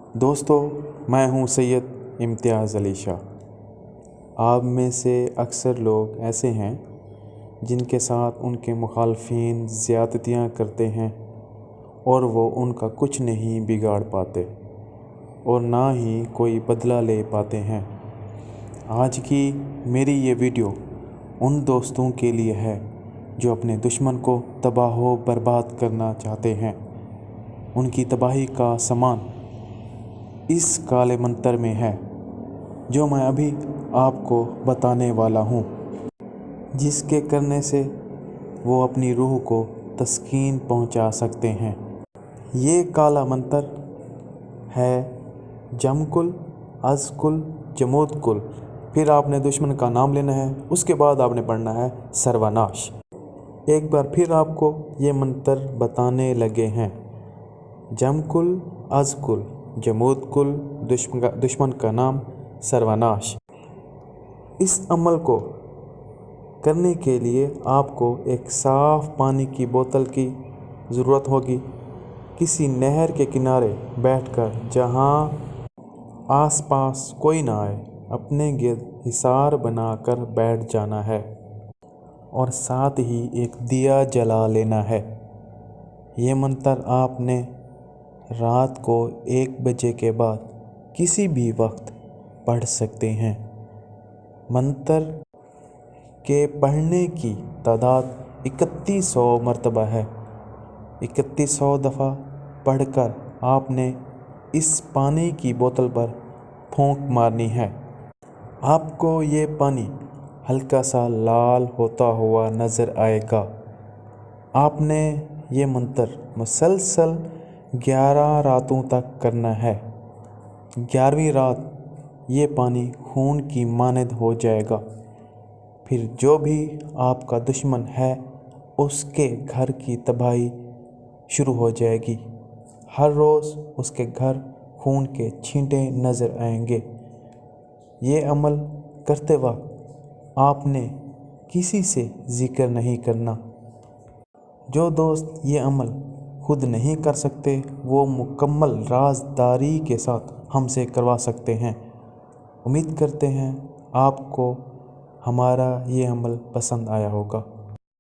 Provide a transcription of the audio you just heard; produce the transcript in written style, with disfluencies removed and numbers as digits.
दोस्तों, मैं हूं सैयद इम्तियाज़ अली शाह। आप में से अक्सर लोग ऐसे हैं जिनके साथ उनके मुखालफिन ज़्यादतियाँ करते हैं और वो उनका कुछ नहीं बिगाड़ पाते और ना ही कोई बदला ले पाते हैं। आज की मेरी ये वीडियो उन दोस्तों के लिए है जो अपने दुश्मन को तबाह व बर्बाद करना चाहते हैं। उनकी तबाही का सामान इस काले मंतर में है जो मैं अभी आपको बताने वाला हूँ, जिसके करने से वो अपनी रूह को तस्कीन पहुँचा सकते हैं। ये काला मंतर है जमकुल, अज़कुल, जमूदकुल। फिर आपने दुश्मन का नाम लेना है, उसके बाद आपने पढ़ना है सर्वनाश। एक बार फिर आपको ये मंतर बताने लगे हैं। जमकुल, अज़कुल, जमूदकुल, दुश्मन का नाम, सर्वनाश। इस अमल को करने के लिए आपको एक साफ़ पानी की बोतल की ज़रूरत होगी। किसी नहर के किनारे बैठकर, जहाँ आसपास कोई ना आए, अपने गिर्द हिसार बनाकर बैठ जाना है और साथ ही एक दिया जला लेना है। ये मंतर आपने रात को 1 बजे के बाद किसी भी वक्त पढ़ सकते हैं। मंतर के पढ़ने की तादाद 3100 मरतबा है। 3100 दफ़ा पढ़कर आपने इस पानी की बोतल पर फूंक मारनी है। आपको ये पानी हल्का सा लाल होता हुआ नज़र आएगा। आपने ये मंतर मुसलसल 11 रातों तक करना है। 11वीं रात ये पानी खून की मानद हो जाएगा। फिर जो भी आपका दुश्मन है उसके घर की तबाही शुरू हो जाएगी। हर रोज़ उसके घर खून के छींटे नज़र आएंगे। ये अमल करते वक्त आपने किसी से ज़िक्र नहीं करना। जो दोस्त ये अमल खुद नहीं कर सकते वो मुकम्मल राज़दारी के साथ हमसे करवा सकते हैं। उम्मीद करते हैं आपको हमारा ये अमल पसंद आया होगा।